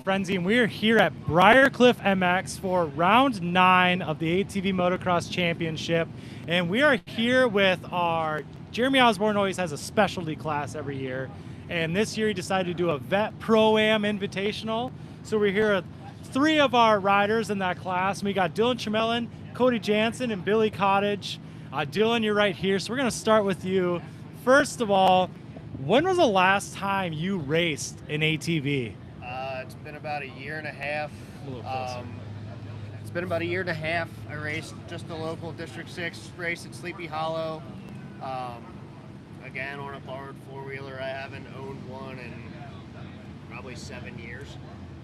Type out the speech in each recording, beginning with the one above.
Frenzy, and we are here at Briarcliff MX for round 9 of the ATV Motocross Championship. And we are here with our, Jeremy Osborne always has a specialty class every year. And this year he decided to do a Vet Pro-Am Invitational. So we're here with 3 of our riders in that class. And we got Dylan Chamelin, Cody Jansen, and Billy Cottage. Dylan, you're right here. So we're going to start with you. First of all, when was the last time you raced an ATV? It's been about a year and a half. A little closer. It's been about a year and a half. I raced just the local District 6 race at Sleepy Hollow. Again, on a borrowed four-wheeler. I haven't owned one in probably 7 years.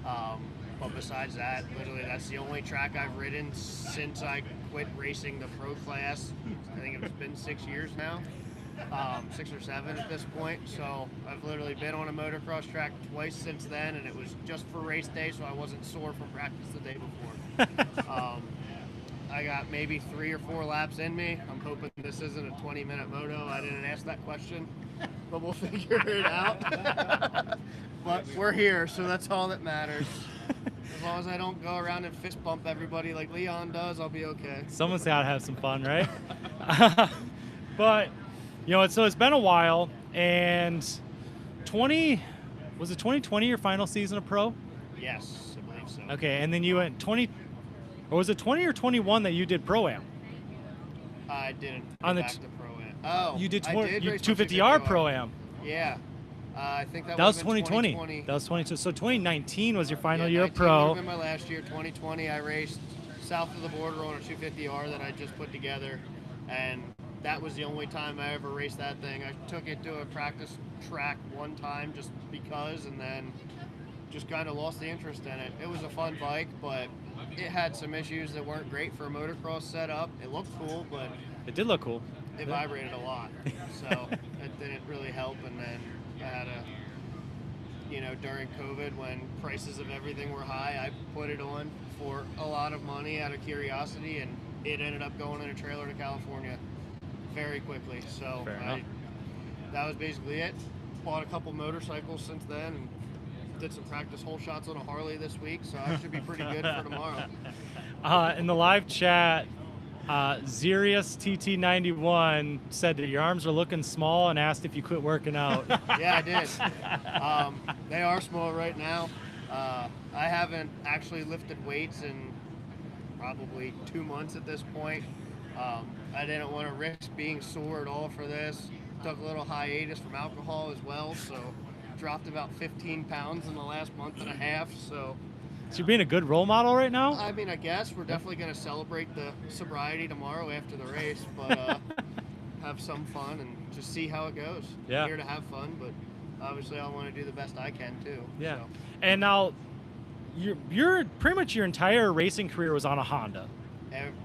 But besides that, literally that's the only track I've ridden since I quit racing the pro class. I think it's been 6 years now. 6 or 7 at this point. So I've literally been on a motocross track twice since then, and it was just for race day, so I wasn't sore from practice the day before. I got maybe 3 or 4 laps in me. I'm hoping this isn't a 20-minute moto. I didn't ask that question, but we'll figure it out. But we're here, so that's all that matters. As long as I don't go around and fist bump everybody like Leon does, I'll be okay. Someone's got to have some fun, right? But you know, so it's been a while, and was it 2020 your final season of pro? Yes, I believe so. Okay, and then you went 20, or was it 20 or 21 that you did pro-am? I didn't On the back to pro-am. Oh, you did I did race 250R pro-am. Yeah, I think that was in 2020. 2020. That was 2020. So 2019 was your final Yeah, year of 19 pro. would have been my last year. 2020, I raced south of the border on a 250R that I just put together, and that was the only time I ever raced that thing. I took it to a practice track one time just because, and then just kind of lost the interest in it. It was a fun bike, but it had some issues that weren't great for a motocross setup. It looked cool, but It did look cool. it vibrated a lot, so it didn't really help. And then I had during COVID when prices of everything were high, I put it on for a lot of money out of curiosity, and it ended up going in a trailer to California very quickly. So that was basically it. Bought a couple motorcycles since then and did some practice hole shots on a Harley this week, so I should be pretty good for tomorrow. In the live chat, Zerius TT91 said that your arms are looking small and asked if you quit working out. Yeah, I did. They are small right now. I haven't actually lifted weights in probably 2 months at this point. I didn't want to risk being sore at all for this. Took a little hiatus from alcohol as well, so dropped about 15 pounds in the last month and a half. So you're being a good role model right now? I mean, I guess we're definitely going to celebrate the sobriety tomorrow after the race, but have some fun and just see how it goes. Yeah. I'm here to have fun, but obviously I want to do the best I can too. Yeah. So. And now, you're pretty much your entire racing career was on a Honda.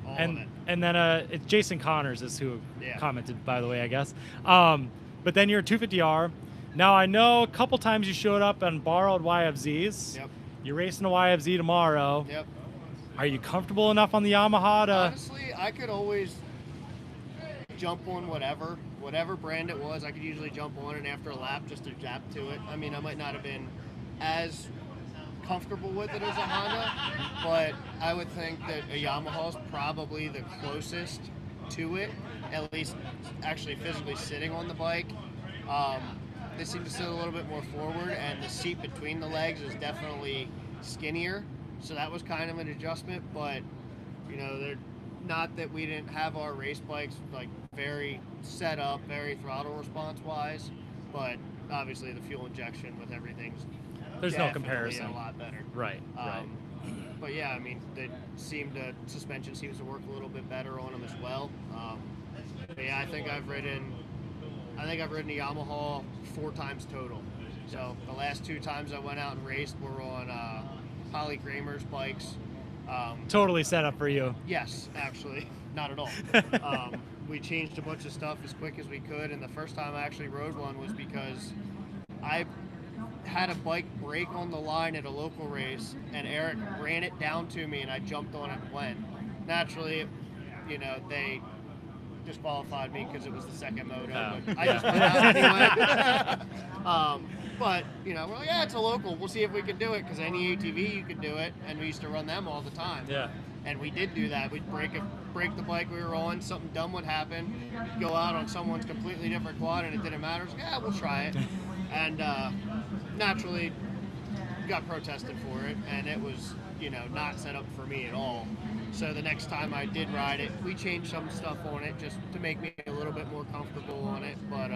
All of it. And then it's Jason Connors is who commented, by the way, I guess. But then you're a 250R. Now I know a couple times you showed up on borrowed YFZs. Yep. You're racing a YFZ tomorrow. Yep. Are you comfortable enough on the Yamaha to? Honestly, I could always jump on whatever brand it was. I could usually jump on it after a lap just to adapt to it. I mean, I might not have been as comfortable with it as a Honda, but I would think that a Yamaha is probably the closest to it, at least actually physically sitting on the bike. They seem to sit a little bit more forward, and the seat between the legs is definitely skinnier, so that was kind of an adjustment. But they're not that we didn't have our race bikes like very set up, very throttle response wise, but obviously the fuel injection with everything's there's no comparison. A lot better. Right. But yeah, I mean, suspension seems to work a little bit better on them as well. But yeah, I think I've ridden a Yamaha 4 times total. So the last 2 times I went out and raced were on Holly Kramer's bikes. Totally set up for you. Yes, actually, not at all. We changed a bunch of stuff as quick as we could, and the first time I actually rode one was because I had a bike break on the line at a local race, and Eric ran it down to me, and I jumped on it and went. Naturally, they disqualified me because it was the second moto. Oh, But I just went out anyway. But you know, we're like, yeah, it's a local. We'll see if we can do it because any ATV you could do it, and we used to run them all the time. Yeah. And we did do that. We'd break the bike we were on. Something dumb would happen. Go out on someone's completely different quad, and it didn't matter. Like, yeah, we'll try it. And naturally, got protested for it, and it was, you know, not set up for me at all. So the next time I did ride it, we changed some stuff on it just to make me a little bit more comfortable on it. But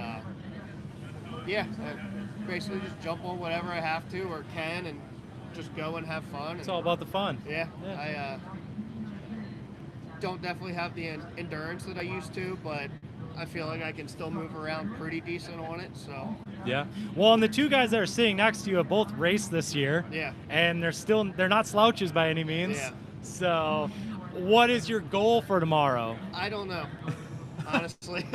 yeah, I basically just jump on whatever I have to or can and just go and have fun. It's all about the fun. Yeah. I don't definitely have the endurance that I used to, but I feel like I can still move around pretty decent on it. So Yeah. Well, and the two guys that are sitting next to you have both raced this year. yeah. And they're not slouches by any means. Yeah. So, what is your goal for tomorrow? I don't know. Honestly.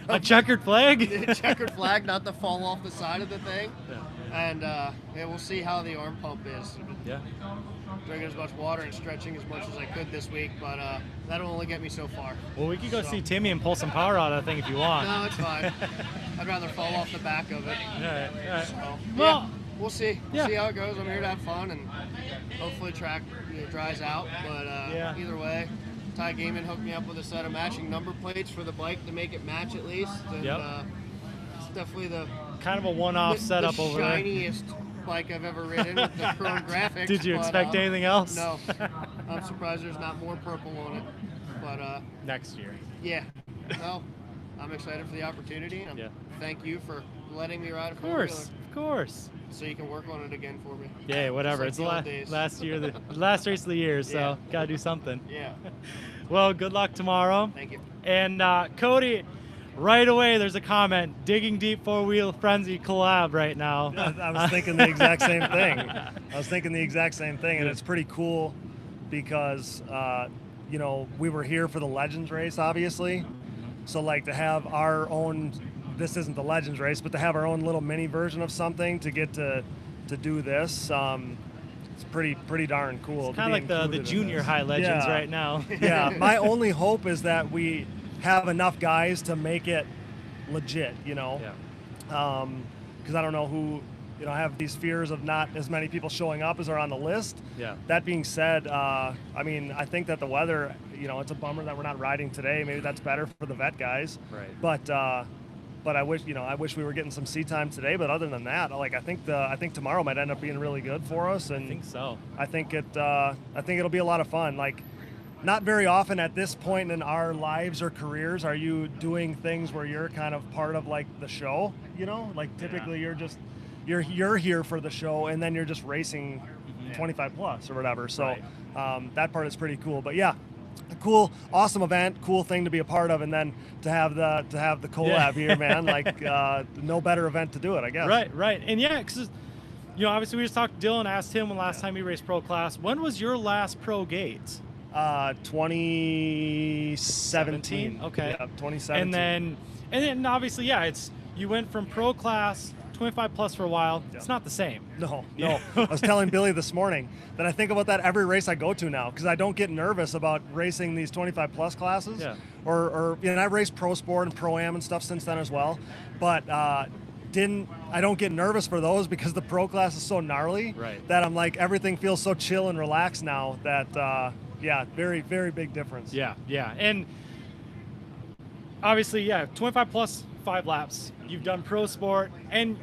A checkered flag? Checkered flag, not to fall off the side of the thing. Yeah. And yeah, we'll see how the arm pump is. Yeah. Drinking as much water and stretching as much as I could this week, but that'll only get me so far. Well, we could go So- see Timmy and pull some power out of that thing if you want. No, it's fine. I'd rather fall off the back of it. All right. So, Well, yeah, we'll see. yeah. We'll see how it goes. I'm here to have fun, and hopefully track dries out. But Yeah. either way, Ty Gaiman hooked me up with a set of matching number plates for the bike to make it match at least. And Yep. it's definitely the kind of a one-off setup the over there. shiniest bike I've ever ridden with the chrome graphics. Did you but, expect anything else? No. I'm surprised there's not more purple on it. But Next year. yeah, no, I'm excited for the opportunity. And Yeah. thank you for letting me ride a Of four-wheeler course. Of course. so you can work on it again for me. Yeah, whatever. Just It's like the the old days. last year, the last race of the year, so Yeah. gotta do something. Yeah, Well, good luck tomorrow. thank you. And Cody, right away, there's a comment: digging deep four-wheel frenzy collab right now. I was thinking the exact same thing. And it's pretty cool because, you know, we were here for the Legends race, obviously. So, like, to have our own, this isn't the Legends race, but to have our own little mini version of something to get to do this, it's pretty darn cool. It's kind of like the junior high legends Yeah. right now. Yeah, my only hope is that we have enough guys to make it legit, you know. Yeah. Because I don't know who, you know, I have these fears of not as many people showing up as are on the list. Yeah. That being said, I mean, I think that the weather, you know, it's a bummer that we're not riding today. Maybe that's better for the vet guys. Right. But I wish, you know, I wish we were getting some seat time today. But other than that, like, I think tomorrow might end up being really good for us. And I think so. I think it'll be a lot of fun. Like, not very often at this point in our lives or careers are you doing things where you're kind of part of like the show, you know? Like typically you're here for the show and then you're just racing 25 plus or whatever. So Right. that part is pretty cool. But yeah, a cool, awesome event, cool thing to be a part of, and then to have the collab here, man. Like no better event to do it, I guess. Right. And yeah, because you know, obviously we just talked to Dylan, asked him when last time he raced pro class. When was your last pro gate? 2017. Okay. Yeah, 2017. And then obviously, yeah, it's you went from pro class 25 plus for a while. Yeah. It's not the same. No. Yeah. I was telling Billy this morning that I think about that every race I go to now because I don't get nervous about racing these 25 plus classes. Yeah. Or you know, I raced pro sport and pro am and stuff since then as well, but I don't get nervous for those because the pro class is so gnarly Right. that I'm like everything feels so chill and relaxed now that yeah, very very big difference. Yeah. And obviously, yeah, 25 plus 5 laps. You've done pro sport and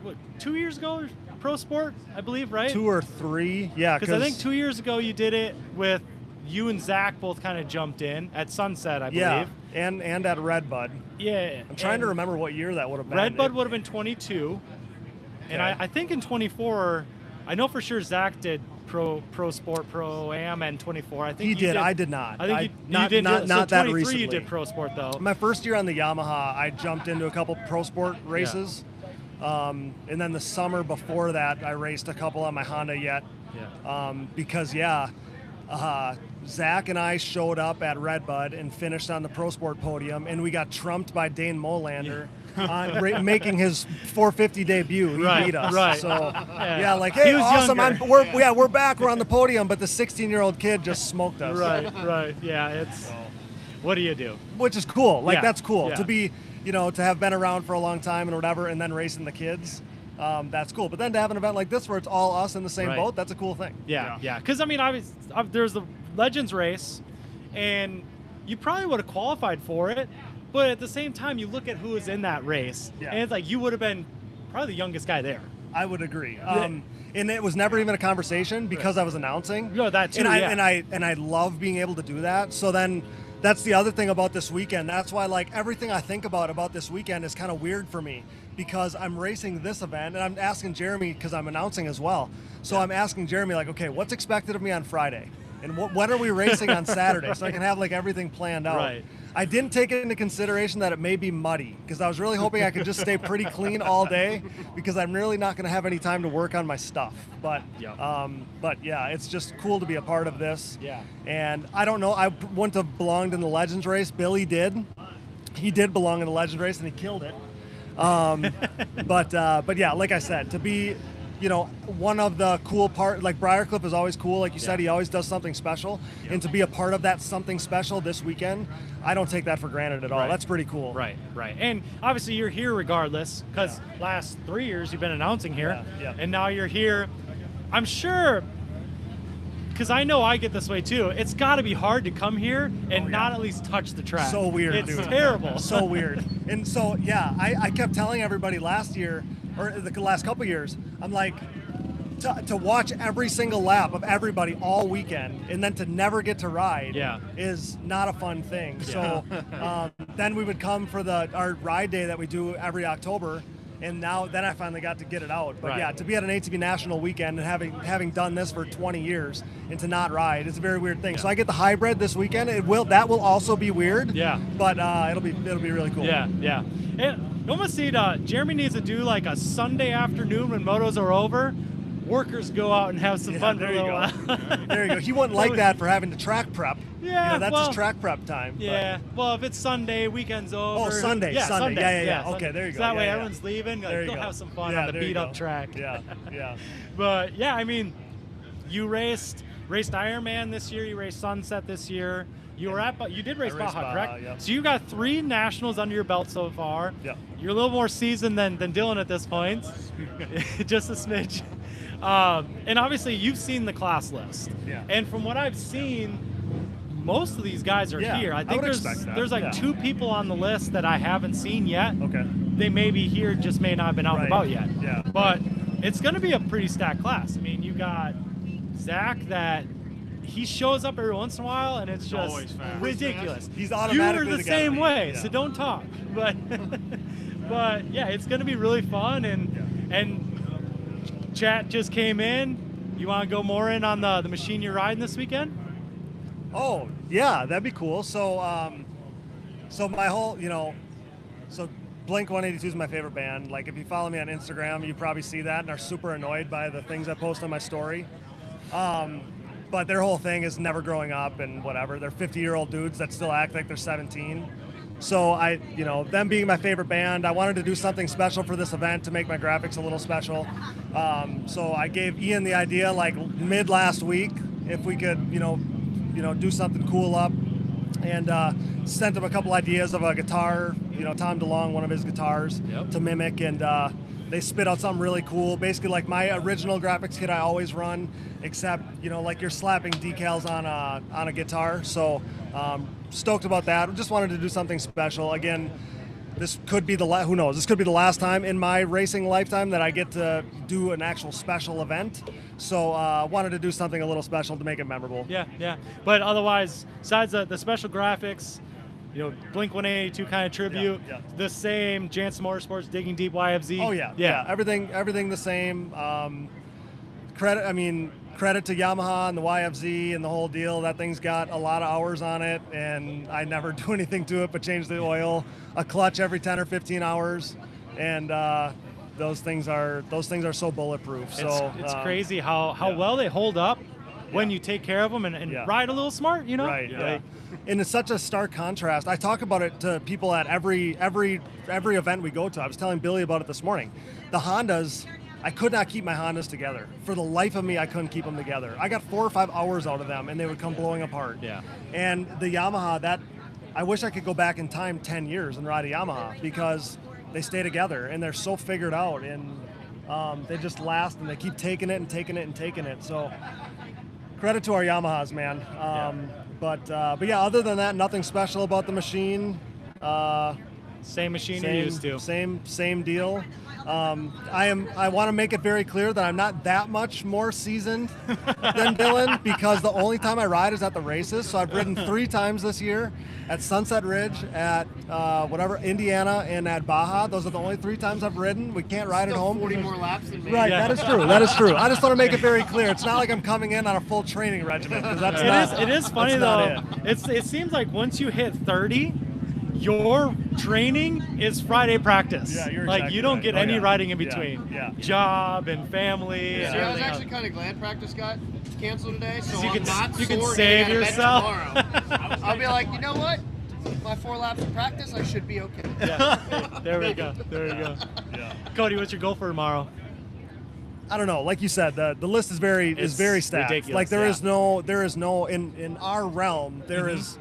what, 2 years ago pro sport, I believe, right? 2 or 3, yeah. Because I think 2 years ago you did it with you and Zach both kind of jumped in at Sunset, I believe. Yeah, and at Redbud. Yeah. I'm trying to remember what year that would have been. Redbud would have been 22, and Okay. I think in 24, I know for sure Zach did pro sport, pro am, and 24. I think He you did. I did not. I think you not did. not, so not that 23 recently. you did pro sport though. My first year on the Yamaha, I jumped into a couple pro sport races. And then the summer before that, I raced a couple on my Honda Yet. Yeah. Because, Zach and I showed up at Redbud and finished on the pro sport podium, and we got trumped by Dane Molander on making his 450 debut. He beat us. Right. So, Yeah. like, He hey, was awesome. younger. We're back. We're on the podium, but the 16-year-old kid just smoked us. Right. Yeah. It's what do you do? Which is cool. Like, Yeah, that's cool yeah. to be, to have been around for a long time and whatever, and then racing the kids. That's cool. But then to have an event like this where it's all us in the same Right. boat, that's a cool thing. Yeah. Because I mean, obviously, there's the Legends race, and you probably would have qualified for it. But at the same time, you look at who was in that race, Yeah. and it's like you would have been probably the youngest guy there. I would agree. And it was never even a conversation because I was announcing. No, that too. And I yeah. and I love being able to do that. So then that's the other thing about this weekend. That's why, like, everything I think about this weekend is kind of weird for me because I'm racing this event and I'm asking Jeremy because I'm announcing as well. So I'm asking Jeremy, like, okay, what's expected of me on Friday? And what are we racing on Saturday? So I can have like everything planned out. Right. I didn't take into consideration that it may be muddy because I was really hoping I could just stay pretty clean all day because I'm really not going to have any time to work on my stuff. But yeah, it's just cool to be a part of this. Yeah. And I don't know, I wouldn't have belonged in the Legends race. Billy did. He did belong in the Legends race and he killed it. But yeah, like I said, to be, one of the cool part, like Briarcliff is always cool. Like you said, he always does something special. And to be a part of that something special this weekend, I don't take that for granted at all. Right. That's pretty cool. Right. And obviously you're here regardless because last 3 years you've been announcing here, Yeah. and now you're here. I'm sure, because I know I get this way too. It's got to be hard to come here and not at least touch the track. So weird, It's dude. terrible. So weird. And so, yeah, I kept telling everybody last year, or the last couple years, I'm like, to watch every single lap of everybody all weekend and then to never get to ride is not a fun thing. So then we would come for our ride day that we do every October, and then I finally got to get it out. But yeah, to be at an ATV National weekend and having done this for 20 years and to not ride, it's a very weird thing. So I get the hybrid this weekend. That will also be weird. Yeah. But it'll be really cool. Yeah. And you almost see Jeremy needs to do like a Sunday afternoon when motos are over. Workers go out and have some fun for a little while. There you go. He wouldn't like that for having to track prep. Yeah, that's his track prep time. Yeah. But. Well, if it's Sunday, weekend's over. Oh, Sunday. Yeah, Sunday. Yeah. Sunday. Okay, there you go. So that way yeah. everyone's leaving. Like, There you go go. have some fun Yeah, on the there you beat up go. track. Yeah. But yeah, I mean, you raced Ironman this year. You raced Sunset this year. You did race raced Baja, Baja, correct? yep. So you got 3 nationals under your belt so far. Yep. You're a little more seasoned than Dylan at this point, just a smidge. And obviously, you've seen the class list. Yeah. And from what I've seen, most of these guys are here. I think would expect that. there's like 2 people on the list that I haven't seen yet. Okay. They may be here, just may not have been out and Right. about yet. Yeah. But it's going to be a pretty stacked class. I mean, you got Zach that he shows up every once in a while, and it's just always fast. ridiculous. He's automatically You're the the guy to same beat. way, Yeah. so don't talk. But but yeah, it's going to be really fun. And chat just came in. You want to go more in on the machine you're riding this weekend? Oh, yeah, that'd be cool. So, so my whole, so Blink-182 is my favorite band. Like, if you follow me on Instagram, you probably see that and are super annoyed by the things I post on my story. But their whole thing is never growing up and whatever. They're 50-year-old dudes that still act like they're 17. So them being my favorite band, I wanted to do something special for this event to make my graphics a little special. So I gave Ian the idea like mid last week if we could, do something cool up, and sent him a couple ideas of a guitar, Tom DeLonge, one of his guitars to mimic, and they spit out something really cool, basically like my original graphics kit I always run, except like you're slapping decals on a guitar. So stoked about that. Just wanted to do something special. Again, this could be who knows, this could be the last time in my racing lifetime that I get to do an actual special event. So wanted to do something a little special to make it memorable. Yeah. But otherwise, besides the special graphics, Blink-182 kind of tribute, the same Jansen Motorsports Digging Deep YFZ. Oh yeah. Everything the same. Credit to Yamaha and the YFZ and the whole deal. That thing's got a lot of hours on it, and I never do anything to it but change the oil, a clutch every 10 or 15 hours, and those things are so bulletproof. So it's crazy how well they hold up when you take care of them and ride a little smart, Right. Yeah. And it's such a stark contrast. I talk about it to people at every event we go to. I was telling Billy about it this morning. The Hondas, I could not keep my Hondas together. For the life of me, I couldn't keep them together. I got 4 or 5 hours out of them, and they would come blowing apart. Yeah. And the Yamaha, I wish I could go back in time 10 years and ride a Yamaha because they stay together and they're so figured out, and they just last, and they keep taking it and taking it and taking it. So credit to our Yamahas, man. But yeah, other than that, nothing special about the machine. Same machine you're used to. Same deal. I want to make it very clear that I'm not that much more seasoned than Dylan, because the only time I ride is at the races. So I've ridden 3 times this year, at Sunset Ridge, at Indiana, and at Baja. Those are the only 3 times I've ridden. We can't ride at home. 40 more laps than me. Right, that is true. That is true. I just want to make it very clear. It's not like I'm coming in on a full training regimen, because that's not. It is funny though. It seems like once you hit 30, your training is Friday practice. Yeah, you're like exactly you don't right. get any riding in between. Yeah. Job and family. See, And I was everything actually else. kind of glad practice got canceled today, so You I'm can- not you can sore save getting out of bed yourself. tomorrow. I'll be like, you know what? My 4 laps of practice, I should be okay. Yeah. There we go. There we go. Yeah. Cody, what's your goal for tomorrow? I don't know. Like you said, the list is very stacked. ridiculous, Like there yeah. is no in our realm there is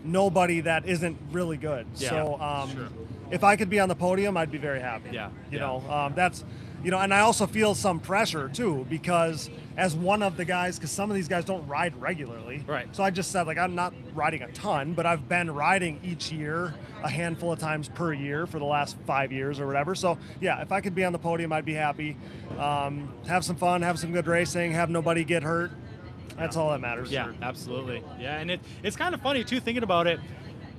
nobody that isn't really good. Yeah. So Sure. if I could be on the podium, I'd be very happy. Yeah. You Yeah. know, that's and I also feel some pressure too, because as one of the guys, because some of these guys don't ride regularly. Right. So I just said, like, I'm not riding a ton, but I've been riding each year a handful of times per year for the last 5 years or whatever. So yeah, if I could be on the podium, I'd be happy. Have some fun, have some good racing, have nobody get hurt. That's all that matters. Yeah, absolutely. Yeah, and it's kind of funny too, thinking about it.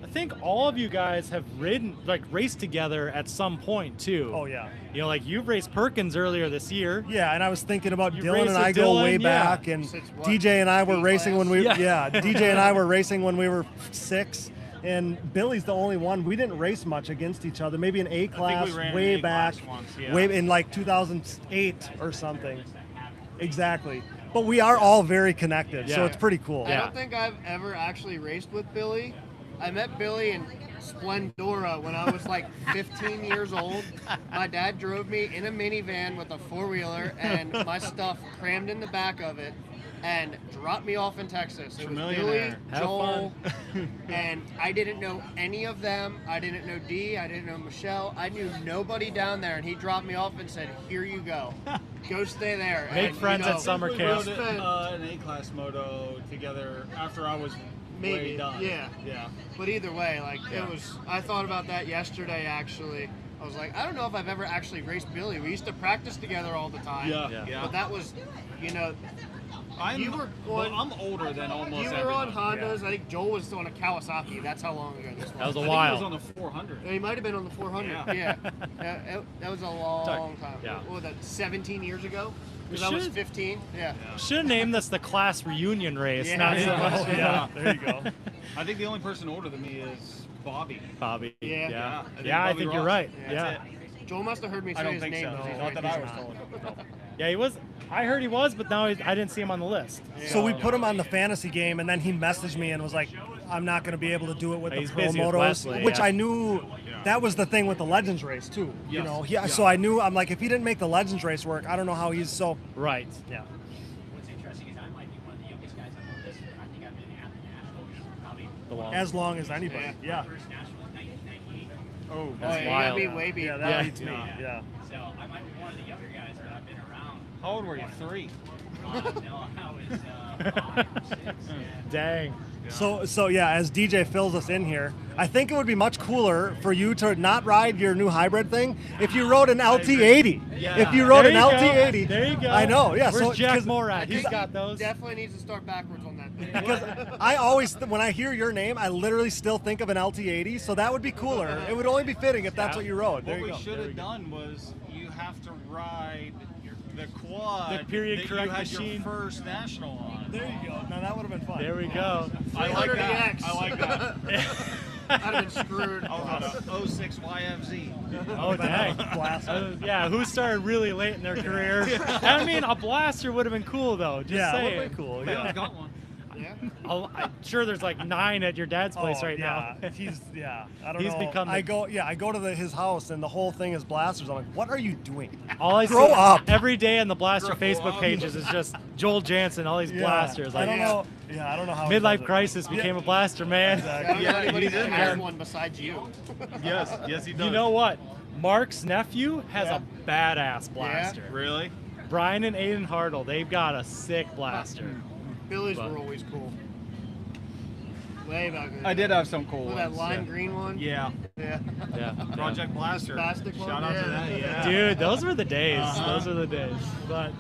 I think all of you guys have raced together at some point too. Oh yeah. You know, like you've raced Perkins earlier this year. Yeah, and I was thinking about You Dylan, raced and with I go Dylan, way yeah. back, and Since what, DJ and I were B racing when we class? yeah, DJ and I were racing when we were 6, and Billy's the only one. We didn't race much against each other. Maybe an A class ran way an A back, class once, yeah. way in like 2008 or something. Exactly. But we are all very connected, so Yeah. it's pretty cool. I don't think I've ever actually raced with Billy. I met Billy in Splendora when I was like 15 years old. My dad drove me in a minivan with a 4-wheeler and my stuff crammed in the back of it and dropped me off in Texas. It was Billy, Millionaire. Have Joel, and I didn't know any of them. I didn't know Dee, I didn't know Michelle. I knew nobody down there, and he dropped me off and said, "Here you go. Go stay there." Make And, friends at summer We camp. rode an A-class moto together after I was Maybe, way done. yeah. Yeah. But either way, like it was. I thought about that yesterday. Actually, I was like, I don't know if I've ever actually raced Billy. We used to practice together all the time. Yeah. Yeah. But that was, you were but on. I'm older than almost You were on everyone. Hondas. I think Joel was on a Kawasaki. That's how long ago this was. That was a I think while. it was on the 400. He might have been on the 400. Yeah. That was a long time. Yeah. What was that? 17 years ago. We Because I was should- 15. Yeah. Should have named this the class reunion race, Yeah. not so Yeah. much. Yeah, there you go. I think the only person older than me is Bobby. Bobby. Yeah. Yeah. I think Yeah, I Bobby think you're Ross. right. Yeah, Yeah. that's Joel must have heard me say I don't his think name. so. though. He's Not right, that he's I was not. told. Yeah, he was. I heard he was, but now I didn't see him on the list. So we put him on the fantasy game, and then he messaged me and was like, "I'm not going to be able to do it with He's the pro busy with motos," Wesley, which yeah. I knew that was the thing with the Legends race too. You Yes. know, Yeah. so I knew, I'm like, if he didn't make the Legends race work, I don't know how he's so. Right. Yeah. What's interesting is I might be one of the youngest guys on the list. I think I've been at the Nationals probably The long. As long as anybody. Yeah. first national in 1998. Oh, Oh, That's yeah, you wild. gotta be way beat. Yeah, that Yeah. beats me. Yeah. So I might be one of the younger guys, but I've been around. how old were you? 3. No, I was 5 or 6. Dang. So yeah, as DJ fills us in here, I think it would be much cooler for you to not ride your new hybrid thing if you rode an LT80. Yeah. If you rode There an you go. LT80. There you go. I know. Yeah. Where's so Jack 'cause- Moore at? He's He got those. Definitely needs to start backwards on that thing. Because I always, when I hear your name, I literally still think of an LT80. So that would be cooler. It would only be fitting if that's Yeah. what you rode. There What you we go. should have done was you have to ride the quad The period that correct you had machine. your first national on. There you go. Now that would have been fun. There we go. I like that. 300EX. I like that. I'd have been screwed. I was on a 06 YFZ. Oh, dang. Blaster. Yeah, who started really late in their career? I mean, a blaster would have been cool, though. Just Yeah, it saying. would have been cool. Yeah, Yeah. I've got one. Yeah. I'm sure there's like 9 at your dad's place right now. I don't He's know. become the- I go to his house and the whole thing is blasters. I'm like, what are you doing? All I Grow see up. every day on the Blaster Grow Facebook up. pages is just Joel Jansen, all these blasters. I Like, don't know. Yeah, I don't know how. he does midlife it. crisis became a blaster, man. I don't Exactly. know anybody he's that in has there. one besides you. Yes, he does. You know what? Mark's nephew has Yeah. a badass blaster. Really? Brian and Aiden Hartle, they've got a sick blaster. Billy's But- were always cool. Way back in the I day. did have some cool With that ones. lime green one. Yeah. Yeah. Yeah. Project Blaster. Plastic one? Shout out to Yeah. that. Yeah. Dude, those were the days. Uh-huh. Those were the days. But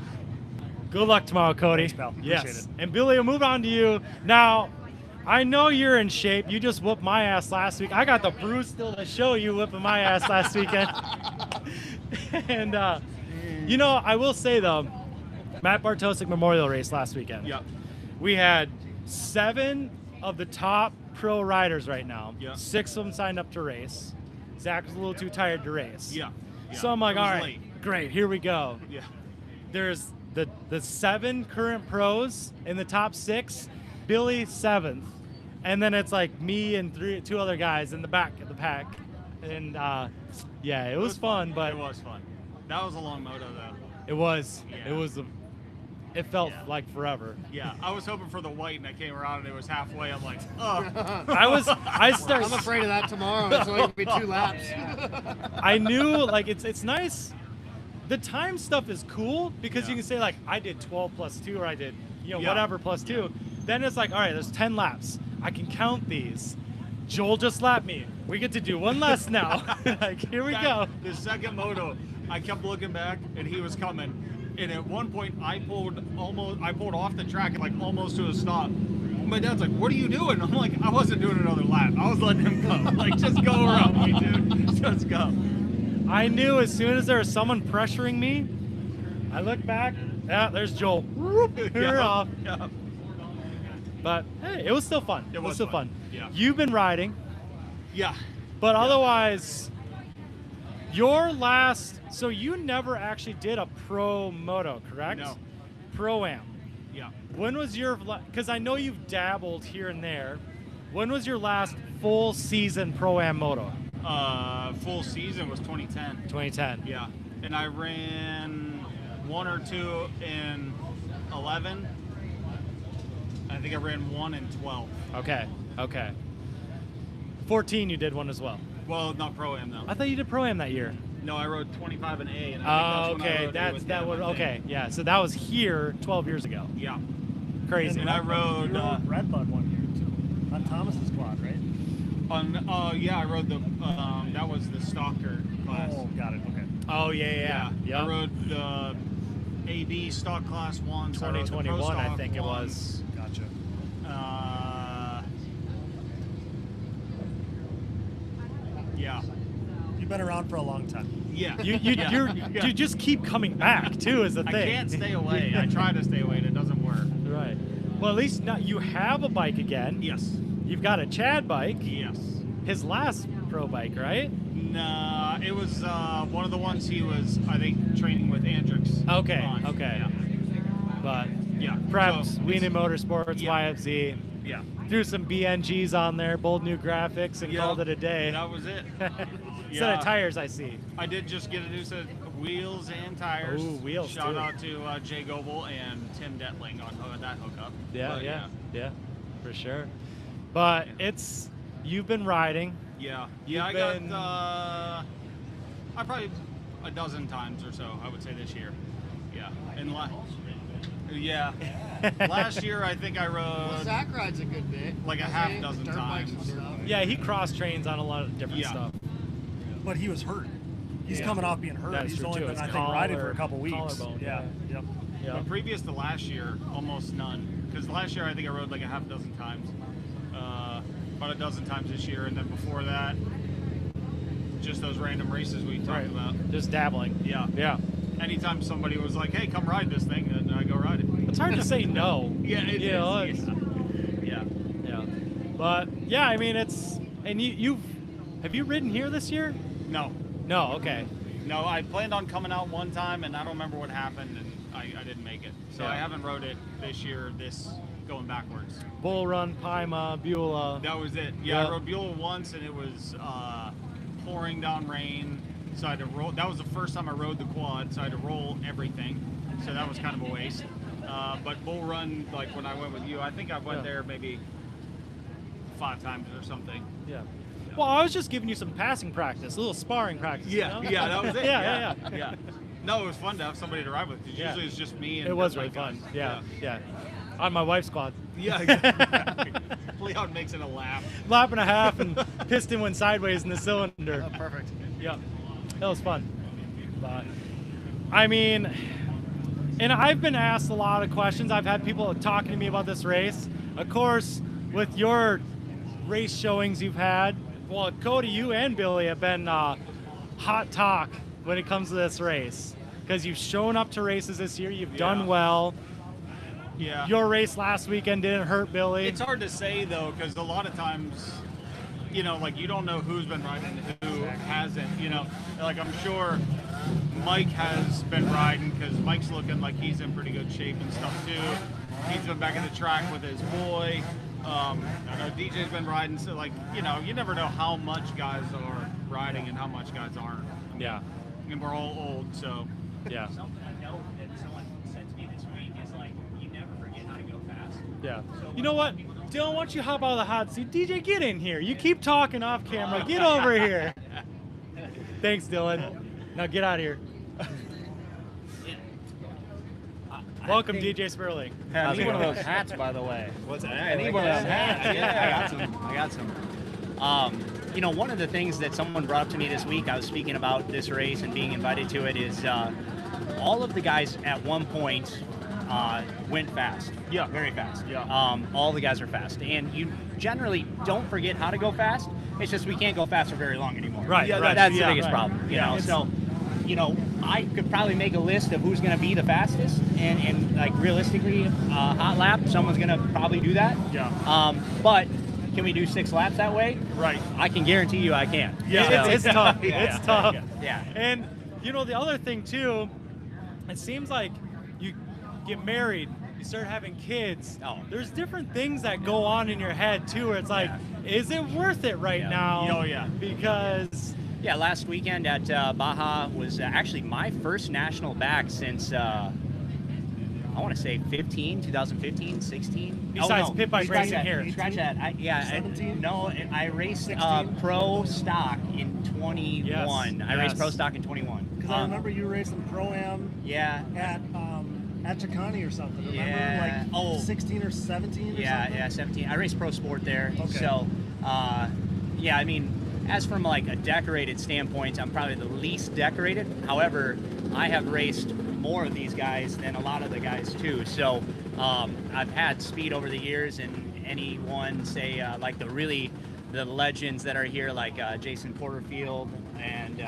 good luck tomorrow, Cody. Thanks, pal. Appreciate Yes. it. And Billy, we'll move on to you. Now, I know you're in shape. You just whooped my ass last week. I got the bruise still to show you whooping my ass last weekend. And, you know, I will say, though, Matt Bartosik Memorial Race last weekend. Yep. We had 7 of the top pro riders right now. Yeah. 6 of them signed up to race. Zach was a little too tired to race. Yeah. So I'm like, It all was right, late. great, here we go. Yeah. There's the 7 current pros in the top 6, Billy 7th, and then it's like me and 2 other guys in the back of the pack. And yeah, it was fun, but It was fun. That was a long moto though. it was Yeah. it felt Yeah. like forever. Yeah. I was hoping for the white and I came around and it was halfway. I'm like, oh. I started. I'm afraid of that tomorrow. It's only gonna be 2 laps. I knew like it's nice. The time stuff is cool because Yeah. you can say like I did 12 plus 2 or I did Yeah. whatever plus 2. Then it's like all right, there's 10 laps. I can count these. Joel just lapped me. We get to do one less now. Like here we go. The second moto, I kept looking back and he was coming. And at one point I pulled off the track and like almost to a stop. My dad's like, what are you doing? I'm like, I wasn't doing another lap. I was letting him go. Like, just go around me, dude. Just go. I knew as soon as there was someone pressuring me, I looked back. Yeah, there's Joel. Whoop, you're Yeah, off. yeah. But hey, it was still fun. It It was was still fun. fun. Yeah. You've been riding. Yeah. But otherwise, your last, so you never actually did a pro moto, correct? No. Pro-am. Yeah. When was your, because I know you've dabbled here and there. When was your last full season pro-am moto? Full season was 2010. 2010. Yeah. And I ran 1 or 2 in 11. I think I ran 1 in 12. Okay. 14 you did one as well. Well, not pro-am though. I thought you did pro-am that year. No, I rode 25 and A. And Oh, I think okay. rode A That's with that him, would I think. okay. Yeah. So that was here 12 years ago. Yeah. Crazy. And I rode, You rode Red Bud one year too, on Thomas's quad, right? I rode the that was the Stalker class. Oh, got it. Okay. Oh yeah. I rode the AB stock class one. So I rode the Pro 2021, I Stock think it one. was. Gotcha. Yeah. You've been around for a long time. Yeah. You just keep coming back too is the I thing. can't stay away. I try to stay away and it doesn't work. Right. Well, at least now you have a bike again. Yes. You've got a Chad bike. Yes. His last pro bike, right? Nah, it was one of the ones he was, I think, training with Andrix. Okay. on. Okay. But Yeah. preps, So, Weenie Motorsports, Yeah. YFZ. Yeah. Threw some BNGs on there, bold new graphics, and Yeah. called it a day. That was it. Set of tires, I see. I did just get a new set of wheels and tires. Ooh, wheels, Shout too. out to Jay Goebel and Tim Detling on that hookup. But, Yeah, for sure. But you've been riding. Yeah. You've I been- got I probably a dozen times or so, I would say, this year. Yeah. And last year I think I Well, rode Zach rides a good bit. like a half dozen Dirt bikes and times. stuff. Yeah, he cross trains on a lot of different Yeah. stuff. But he was hurt. He's Yeah. coming off being hurt. That's He's true, only too. been, It's I think, riding for a couple weeks. collarbone, Yeah. Yep. Yeah. But previous to last year, almost none. Because last year I think I rode like a half dozen times. About a dozen times this year, and then before that, just those random races we talked Right. about. Just dabbling. Yeah. Yeah. Anytime somebody was like, "Hey, come ride this thing," and I go ride it. It's hard to say no. Yeah, it You know, is. it's- Yeah. Yeah. But yeah, I mean and have you ridden here this year? No, No, okay. no. I planned on coming out one time, and I don't remember what happened, and I didn't make it. So Yeah. I haven't rode it this year. going backwards. Bull Run, Pima, Beulah. That was it. Yeah, Yeah. I rode Beulah once, and it was pouring down rain. So I had to roll. That was the first time I rode the quad, so I had to roll everything. So that was kind of a waste. But Bull Run, like when I went with you, I think I went there maybe 5 times or something. Yeah. Well, I was just giving you some passing practice, a little sparring practice. Yeah, you know? yeah, that was it. Yeah. No, it was fun to have somebody to ride with. 'Cause usually it's just me and It was dirt really bike fun. guys. Yeah. On my wife's quad. Yeah, exactly. Leon makes it a lap. Lap and a half, and piston went sideways in the cylinder. Oh, perfect. Yeah, that was fun. But, I mean, and I've been asked a lot of questions. I've had people talking to me about this race. Of course, with your race showings you've had, well, Cody, you and Billy have been hot talk when it comes to this race because you've shown up to races this year. You've done well. Yeah. Your race last weekend didn't hurt Billy. It's hard to say though, because a lot of times, you know, like you don't know who's been riding and who hasn't. You know, like I'm sure Mike has been riding because Mike's looking like he's in pretty good shape and stuff too. He's been back in the track with his boy. I know DJ's been riding, so like, you know, you never know how much guys are riding and how much guys aren't. Yeah. And we're all old, so. Yeah. Something I know that someone said to me this week is like, you never forget how to go fast. Yeah. You know what? Dylan, why don't you hop out of the hot seat? DJ, get in here. You keep talking off camera. Get over here. Thanks, Dylan. Now get out of here. Welcome, DJ Sperling. Hey, I need one of those hats, by the way. What's that? I need one of those hats. Yeah, I got some. You know, one of the things that someone brought up to me this week, I was speaking about this race and being invited to it, is all of the guys at one point went fast. Yeah. Very fast. Yeah. All the guys are fast. And you generally don't forget how to go fast. It's just we can't go fast for very long anymore. Right, Yeah, right. That's the Yeah, biggest right. problem. You Yeah, know, it's- so, you know, I could probably make a list of who's going to be the fastest, and like realistically, hot lap, someone's going to probably do that. Yeah. But can we do 6 laps that way? Right. I can guarantee you I can. Yeah, So- it's tough. Yeah. It's tough. Yeah. And, you know, the other thing, too, it seems like you get married, you start having kids. Oh. There's different things that go on in your head, too, where it's like, is it worth it right Yeah. now? Oh, yeah. Because... Yeah, last weekend at Baja was actually my first national back since, I want to say 2015, 16. Besides pit bike scratch racing that, here. Scratch that. I 17? No, I raced 16? pro stock in 21. Yes, I raced yes. pro stock in 21. Because I remember you racing Pro-Am Yeah. at Chicani or something. Remember? Yeah. Like Oh. 16 or 17 or Yeah, something? yeah, 17. I raced pro sport there. Okay. So, yeah, I mean, as from like a decorated standpoint, I'm probably the least decorated. However, I have raced more of these guys than a lot of the guys too. So, I've had speed over the years, and anyone say like the legends that are here, like Jason Porterfield and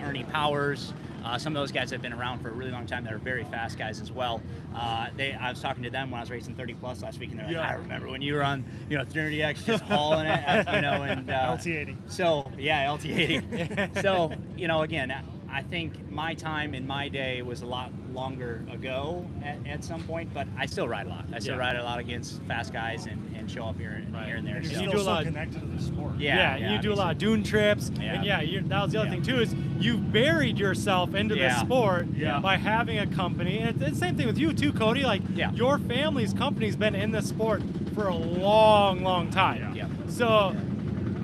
Ernie Powers. Some of those guys have been around for a really long time that are very fast guys as well. I was talking to them when I was racing 30 plus last week, and they're like, I remember when you were on, 30X just hauling it, and LT80. So yeah, LT80. So again, I think my time in my day was a lot longer ago at some point, but I still ride a lot. I still ride a lot against fast guys and show up here and there. You're So. You still do a so lot. connected to the sport. Yeah, you do a lot of dune trips, Yeah. and that was the other Yeah. thing too, is you've buried yourself into the Yeah. sport Yeah. by having a company. And it's the same thing with you too, Cody. Like Yeah. your family's company's been in the sport for a long, long time. Yeah. So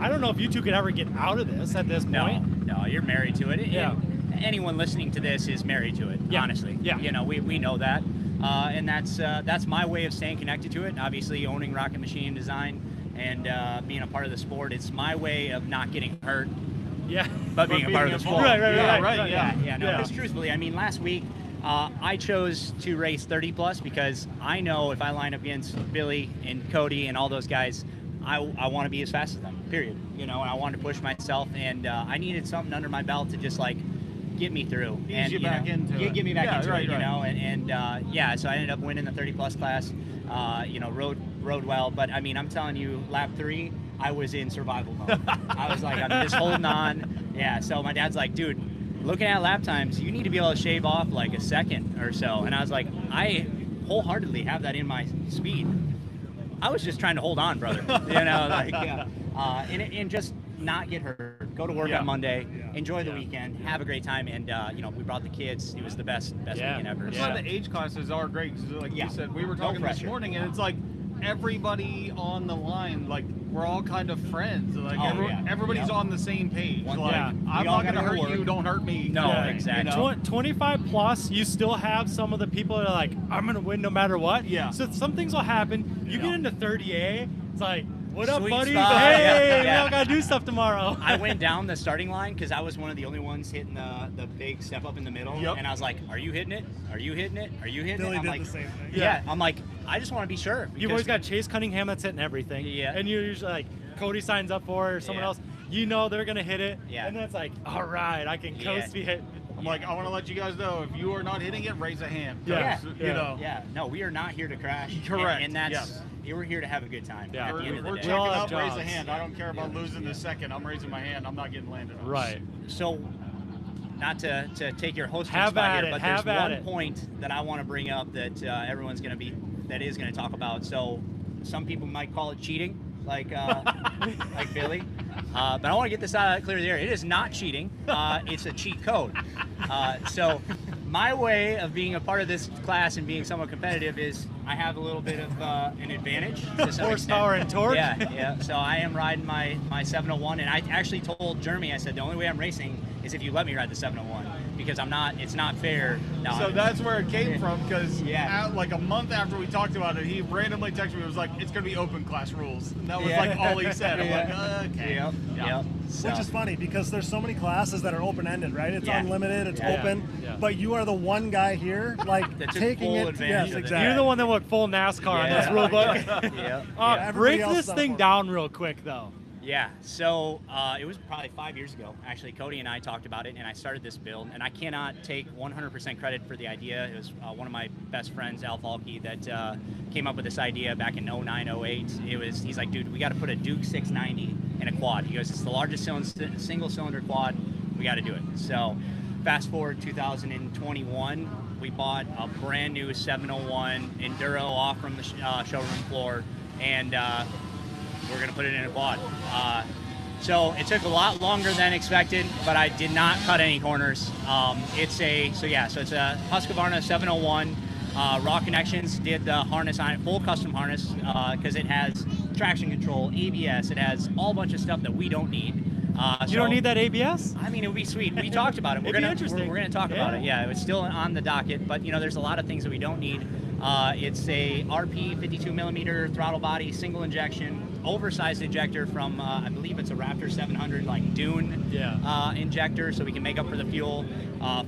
I don't know if you two could ever get out of this at this point. No, you're married to it. Yeah. And anyone listening to this is married to it. Yeah. Honestly. Yeah. We know that, and that's my way of staying connected to it. Obviously, owning Rocket Machine Design and being a part of the sport, it's my way of not getting hurt, Yeah. but being a part of the sport. Right, Yeah. No, Yeah. because truthfully, I mean, last week I chose to race 30 plus because I know if I line up against Billy and Cody and all those guys, I want to be as fast as them. Period. And I wanted to push myself, and I needed something under my belt to just like get me through. Ease and you back into it. Get me back Yeah, into right, it. right. So I ended up winning the 30 plus class. Rode well, but I mean, I'm telling you, lap 3, I was in survival mode. I was like, I'm just holding on. Yeah. So my dad's like, dude, looking at lap times, you need to be able to shave off like a second or so. And I was like, wholeheartedly have that in my speed. I was just trying to hold on, brother. You know, like, yeah. And just not get hurt. Go to work on Monday. Enjoy the weekend. Have a great time. And you know, we brought the kids. It was the best weekend ever. That's why the age classes are great. 'Cause like you said, we were talking this morning, and it's like everybody on the line, like we're all kind of friends. Like everybody's on the same page. Like I'm not gonna hurt you. Don't hurt me. No, exactly. You know? 25 plus, you still have some of the people that are like, I'm gonna win no matter what. Yeah. So some things will happen. You get into 30A, it's like, what up, Sweet buddy? spot. Hey, we Yeah. all gotta do stuff tomorrow. I went down the starting line because I was one of the only ones hitting the big step up in the middle. Yep. And I was like, are you hitting it? Are you hitting it? Are you hitting Billy it? I'm did like, the same thing. Yeah. I'm like, I just want to be sure. You've always got Chase Cunningham that's hitting everything. Yeah. And you're usually like, Cody signs up for it or someone Yeah. else. You know they're gonna hit it. Yeah. And then it's like, all right, I can coast be hitting. I'm like, I want to let you guys know if you are not hitting it, raise a hand. Yeah. 'Cause, Yeah. You know. Yeah, no, we are not here to crash. Correct. And that's, Yes. we're here to have a good time Yeah. at the end of the We're day. checking all have up, raise a jobs. hand. I don't care about losing the second. I'm raising my hand. I'm not getting landed on. Right. So, not to take your hosting Have spot at here, it, but have there's at one it. point that I want to bring up that everyone's going to talk about. So, some people might call it cheating, like like Billy. But I want to get this out clear there. It is not cheating. It's a cheat code. So, my way of being a part of this class and being somewhat competitive is I have a little bit of an advantage to some Horsepower extent. and torque. Yeah. So I am riding my 701, and I actually told Jeremy, I said the only way I'm racing is if you let me ride the 701 because I'm not. It's not fair. No, So that's where it came from, because Yeah. like a month after we talked about it, he randomly texted me. It was like, it's going to be open class rules. And that was Yeah. like all he said. I'm Yeah. like, okay. Yep. So, Which is funny because there's so many classes that are open-ended, right? It's Yeah. unlimited, it's Yeah. open, Yeah. but you are the one guy here, like That took taking full it. advantage Yes, of it. exactly. You're the one that went full NASCAR on this Yeah. rule book. yeah. everybody Break else this is on thing board. down real quick, though. Yeah, so it was probably 5 years ago. Actually, Cody and I talked about it, and I started this build. And I cannot take 100% credit for the idea. It was one of my best friends, Al Falke, that came up with this idea back in 09, 08. He's like, dude, we got to put a Duke 690 in a quad. He goes, it's the largest single-cylinder quad. We got to do it. So fast forward 2021, we bought a brand new 701 Enduro off from the showroom floor, and we're going to put it in a quad. So it took a lot longer than expected, but I did not cut any corners. It's a Husqvarna 701. Raw Connections did the harness on it, full custom harness, because it has traction control, ABS, it has all bunch of stuff that we don't need. You don't need that ABS? I mean, it would be sweet. We talked about it. It'd be interesting. We're gonna talk about it. Yeah, it's still on the docket, but you know, there's a lot of things that we don't need. It's a RP 52 millimeter throttle body, single injection, oversized injector from I believe it's a Raptor 700 like Dune injector, so we can make up for the fuel.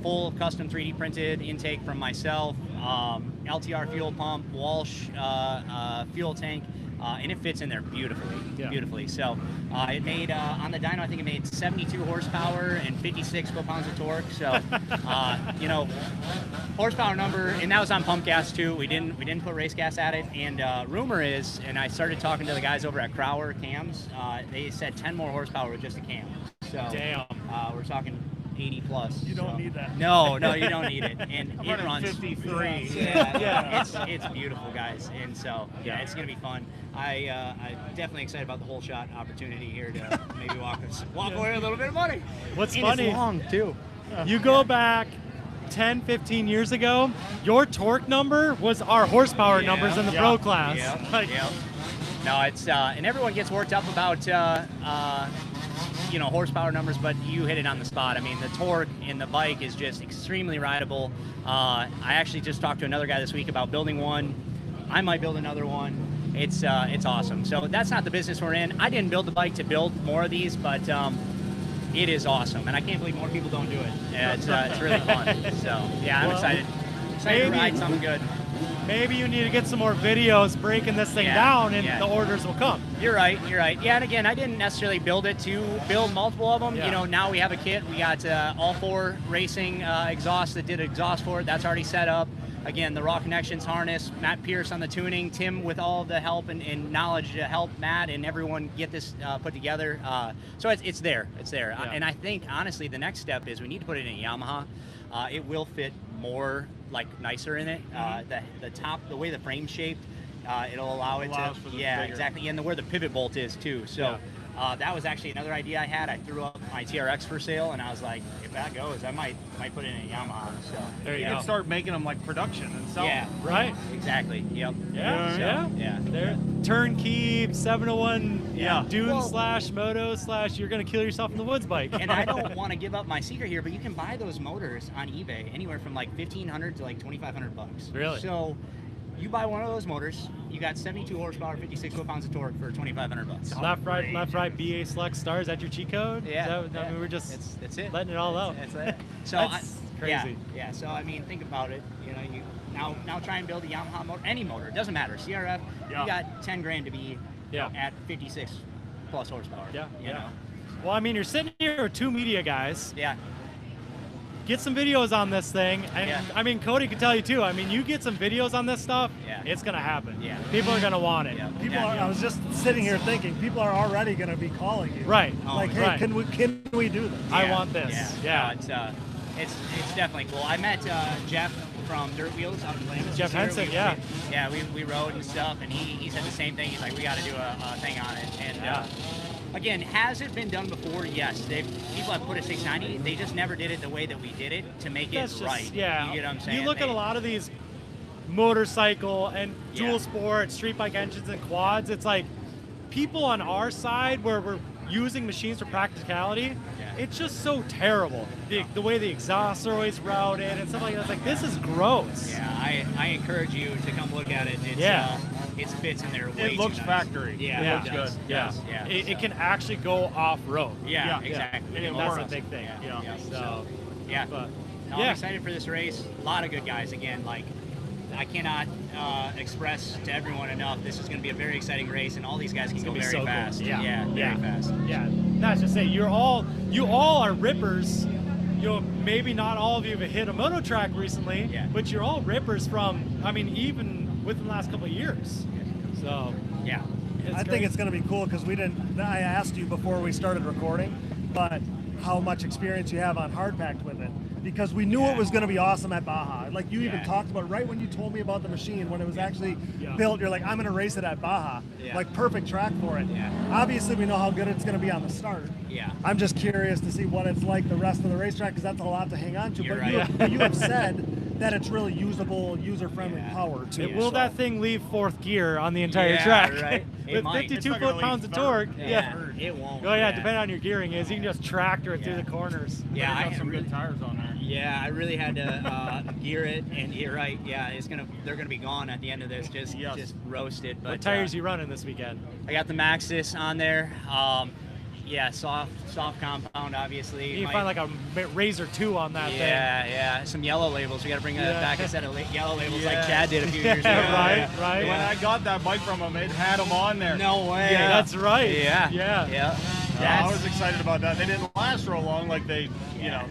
Full custom 3D printed intake from myself, LTR fuel pump, Walsh fuel tank. And it fits in there beautifully. So it made, on the dyno, I think it made 72 horsepower and 56 foot-pounds of torque. So, you know, horsepower number, and that was on pump gas too. We didn't put race gas at it. And rumor is, and I started talking to the guys over at Crower Cams, they said 10 more horsepower with just a cam. So Damn. We're talking 80 plus. You don't need that. No, you don't need it. And I'm it running runs 53. Yeah. It's beautiful, guys, and so it's gonna be fun. I'm definitely excited about the whole shot opportunity here to maybe walk away with a little bit of money. What's And funny, it's long too. you go back 10, 15 years ago, your torque number was our horsepower numbers in the pro class. Yeah. No, it's and everyone gets worked up about you know, horsepower numbers, but you hit it on the spot. I mean, the torque in the bike is just extremely rideable. I actually just talked to another guy this week about building one. I might build another one. It's awesome. So that's not the business we're in. I didn't build the bike to build more of these, but it is awesome, and I can't believe more people don't do it. Yeah, it's really fun. So yeah, I'm excited to ride something good. Maybe you need to get some more videos breaking this thing down, and the orders will come. You're right. Yeah, and again, I didn't necessarily build it to build multiple of them. Yeah. You know, now we have a kit. We got all 4 racing exhausts that did exhaust for it. That's already set up. Again, the Raw Connections harness, Matt Pierce on the tuning, Tim with all the help and knowledge to help Matt and everyone get this put together. So it's there. Yeah. And I think, honestly, the next step is we need to put it in a Yamaha. It will fit more like nicer in it. The top, the way the frame's shaped, it'll allow it Allows to. for the Yeah, bigger. exactly. And where the pivot bolt is too. So. That was actually another idea I had. I threw up my TRX for sale, and I was like, if that goes, I might put it in a Yamaha. So There you You go. can start making them like production and sell yeah, them. Right. exactly. Yep. Yeah, So, yeah. yeah. There, turnkey 701 Yeah. dune Well- slash moto slash you're gonna kill yourself in the woods bike. And I don't want to give up my secret here, but you can buy those motors on eBay anywhere from like $1,500 to like $2,500. Really? So you buy one of those motors, you got 72 horsepower, 56 foot-pounds of torque for $2,500. left, right, BA select stars. Is that your cheat code? Yeah. Is that, I mean, we're just That's it. letting it all out. That's it. So That's Yeah, crazy. yeah. So I mean, think about it. You know, you now try and build a Yamaha motor, any motor, it doesn't matter. CRF, Yeah. you got 10 grand to be Yeah. at 56 plus horsepower. Yeah, You know. Well, I mean, you're sitting here with two media guys. Yeah. Get some videos on this thing, and Yeah. I mean, Cody could tell you too. I mean, you get some videos on this stuff, Yeah. it's gonna happen. Yeah. People are gonna want it. Yeah. People are. I was just sitting here thinking, people are already going to be calling you. Right. Like, hey, right. can we do this? I Yeah, want this. Yeah. No, it's definitely cool. I met Jeff from Dirt Wheels out in Lane. Jeff Henson, yeah. We rode and stuff, and he said the same thing. He's like, we got to do a thing on it. And again, has it been done before? Yes. People have put a 690. They just never did it the way that we did it to make it That's just, right. Yeah. You get what I'm saying? You look at a lot of these motorcycle and dual Yeah. sport, street bike engines and quads. It's like people on our side where we're using machines for practicality. Yeah. It's just so terrible. The way the exhausts are always routed and stuff like that. It's like, this is gross. Yeah, I encourage you to come look at it. It's, Yeah. It fits in there way It looks too nice. factory. Yeah, Yeah. it does. Looks good. Yeah. Does, yeah. It can actually go off road. Yeah, Yeah. exactly. And it That's the works. big thing. Yeah. Yeah. So, Yeah. but No, yeah. I'm excited for this race. A lot of good guys. Again, like I cannot express to everyone enough. This is going to be a very exciting race, and all these guys can It's go gonna be very so cool. fast. Yeah. very Yeah. fast. Yeah, that's just it. You all are rippers. You know, maybe not all of you have hit a moto track recently, Yeah. but you're all rippers from, I mean, even within the last couple of years. So Yeah. I think it's going to be cool because I asked you before we started recording, but how much experience you have on hard packed with it. Because we knew it was going to be awesome at Baja. Like you even Yeah. talked about it right when you told me about the machine, when it was actually Yeah. built, you're like, I'm going to race it at Baja. Yeah. Like perfect track for it. Yeah. Obviously, we know how good it's going to be on the start. Yeah. I'm just curious to see what it's like the rest of the racetrack because that's a lot to hang on to. You're but right. you have said that it's really usable, user-friendly Yeah. power too. will so- that thing leave fourth gear on the entire Yeah, track? right. It With might. It's 52 not gonna foot-pounds leave of torque. third. Yeah. It won't. Oh yeah, depending on your gearing is, you can just tractor it through Yeah. the corners. Yeah, I I got some really, good tires on there. Yeah, I really had to gear it, and you're right. Yeah, they're gonna be gone at the end of this, just roasted. But What tires you running this weekend? I got the Maxxis on there. Yeah, soft compound, obviously. You can find like a Razor 2 on that thing. yeah, some yellow labels. We got to bring Yeah. back a set of yellow labels Yeah. like Chad did a few Yeah, years ago. right, right. When I got that bike from him, it had them on there. No way. Yeah, that's right. Yeah. Yeah. Yeah. I That's- was excited about that. They didn't last real long like they, Yeah.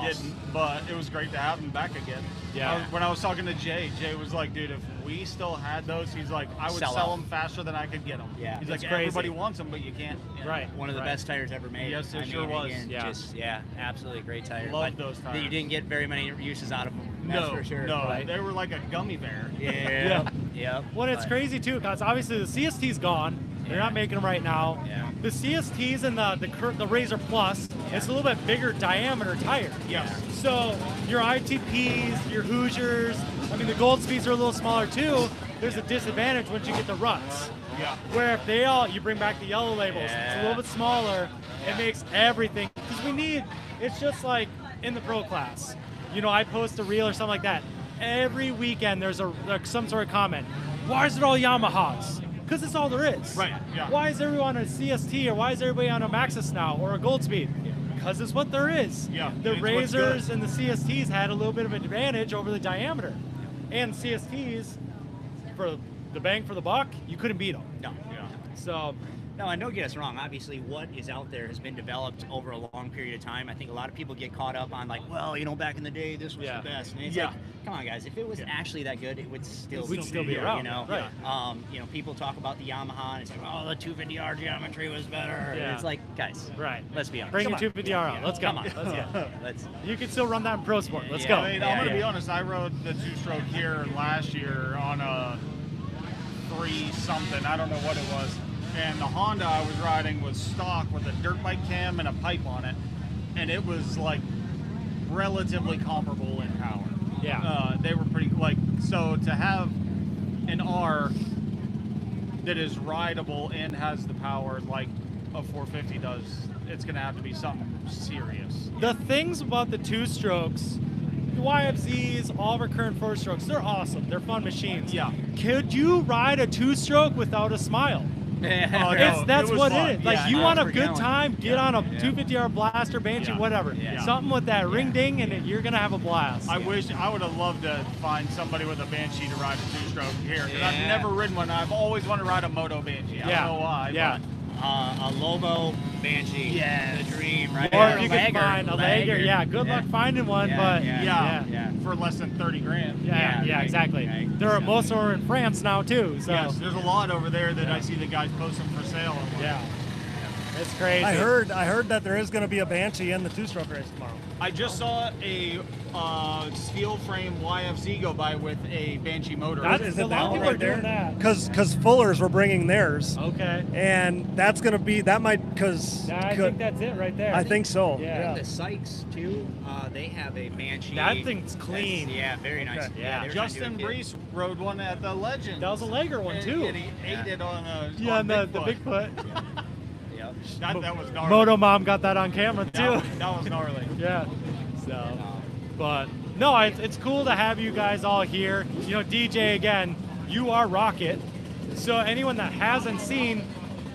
didn't, but it was great to have them back again. Yeah. When I was talking to Jay was like, dude, if we still had those, he's like, I would Sell sell out. them faster than I could get them. Yeah. He's It's like, crazy. everybody wants them, but you can't. Right. One of the right. best tires ever made. Yes, it I sure mean, was. Again, Yeah. absolutely great tire. Love But those tires. You didn't get very many uses out of them. That's No, for sure. no, Right? they were like a gummy bear. Yeah. Yep. Well, it's But- crazy too, because obviously the CST's gone. They're Yeah. not making them right now. Yeah. The CSTs and the Razor Plus, it's a little bit bigger diameter tire. Yes. So your ITPs, your Hoosiers, I mean the Gold Speeds are a little smaller too. There's a disadvantage once you get the ruts. Yeah. Where if you bring back the yellow labels, it's a Yeah. little bit smaller. It makes everything, because it's just like in the pro class. You know, I post a reel or something like that. Every weekend there's some sort of comment. Why is it all Yamahas? Because it's all there is. Right, yeah. Why is everyone on a CST or why is everybody on a Maxxis now or a Goldspeed? Because it's what there is. Yeah, The it's what's Razors good. and the CSTs had a little bit of an advantage over the diameter. And CSTs, for the bang for the buck, you couldn't beat them. No. Yeah. So, No, and don't get us wrong. Obviously, what is out there has been developed over a long period of time. I think a lot of people get caught up on like, well, back in the day, this was Yeah. the best. And it's Yeah. like, come on, guys. If it was actually that good, it would still We'd still be here, around, you know. right. You know, people talk about the Yamaha and it's like, oh, the 250R geometry was better. Yeah. And it's like, guys, Right. let's be honest. Bring Come your on. 250R out. Let's go. Come on. Let's go. Let's. You can still run that in Pro Sport. Let's Yeah. go. I mean, I'm gonna Yeah. be honest. I rode the 2-stroke here last year on a 3 something. I don't know what it was. And the Honda I was riding was stock with a dirt bike cam and a pipe on it, and it was like relatively comparable in power. Yeah. They were pretty so to have an R that is rideable and has the power like a 450 does. It's gonna have to be something serious. The things about the 2-strokes, the YFZs, all of our current 4-strokes, they're awesome. They're fun machines. Yeah. Could you ride a 2-stroke without a smile? no, That's it was what fun. it is. Like, Yeah, you I want know a where good we're going. time, get on a 250R Blaster, Banshee, Yeah. whatever. Yeah. Something with that ring ding, and you're going to have a blast. I wish I would have loved to find somebody with a Banshee to ride a 2-stroke here because I've Yeah. never ridden one. I've always wanted to ride a moto Banshee. I Yeah. don't know why. Yeah. A Lobo Banshee. Yes. The dream, right? Or there. if you can find a Lager. Yeah, good luck finding one, Yeah, but yeah. Yeah. yeah. For less than 30 grand. Yeah, Yeah, right, exactly. right. There are So- most are in France now too. So Yes, there's a lot over there that Yeah. I see the guys posting for sale. I'm like, yeah, it's crazy. I heard that there is going to be a Banshee in the 2-stroke race tomorrow. I just saw a steel frame YFZ go by with a Banshee motor. That's Is a it lot that of one people are right there? doing that. Because Fuller's were bringing theirs, Okay. and that's going to be that might because Yeah, I think that's it right there. I think so. Yeah. The Sykes too. They have a Banshee. That thing's clean. That's- yeah, very nice. Okay. Yeah. they were trying to do Justin a kit. Brees rode one at the Legend. That was a Lager one too. And he ate it on a Yeah, on and the Bigfoot. Bigfoot. Yep. That was gnarly. Moto Mom got that on camera too. That was gnarly. Yeah. So, but no, it's cool to have you guys all here. You know, DJ, again, you are Rocket. So anyone that hasn't seen,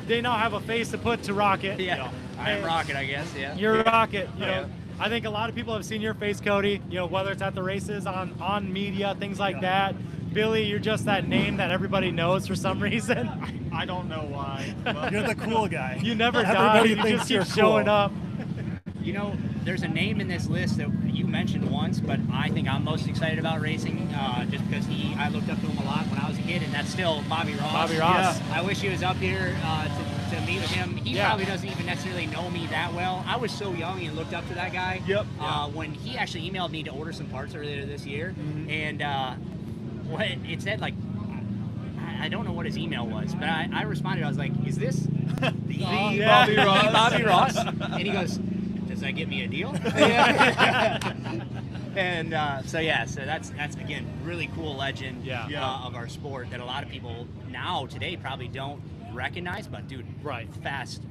they now have a face to put to Rocket. Yeah. I'm And Rocket, I guess. Yeah. You're Rocket. You know, Yeah. I think a lot of people have seen your face, Cody. You know, whether it's at the races, on media, things like that. Billy, you're just that name that everybody knows for some reason. I don't know why. But You're the cool guy. You never die. Everybody You thinks just keep you're showing cool. up. You know, there's a name in this list that you mentioned once, but I think I'm most excited about racing just because I looked up to him a lot when I was a kid, and that's still Bobby Ross. Bobby Ross. Yeah. I wish he was up here to meet with him. He Yeah. probably doesn't even necessarily know me that well. I was so young and looked up to that guy. Yep. When he actually emailed me to order some parts earlier this year, Mm-hmm. and what it said, like, I don't know what his email was, but I responded. I was like, "Is this the yeah. Bobby Ross?" Bobby Ross? And he goes, "Does that get me a deal?" And so that's again really cool legend of our sport that a lot of people now today probably don't recognize. But dude, Right. fast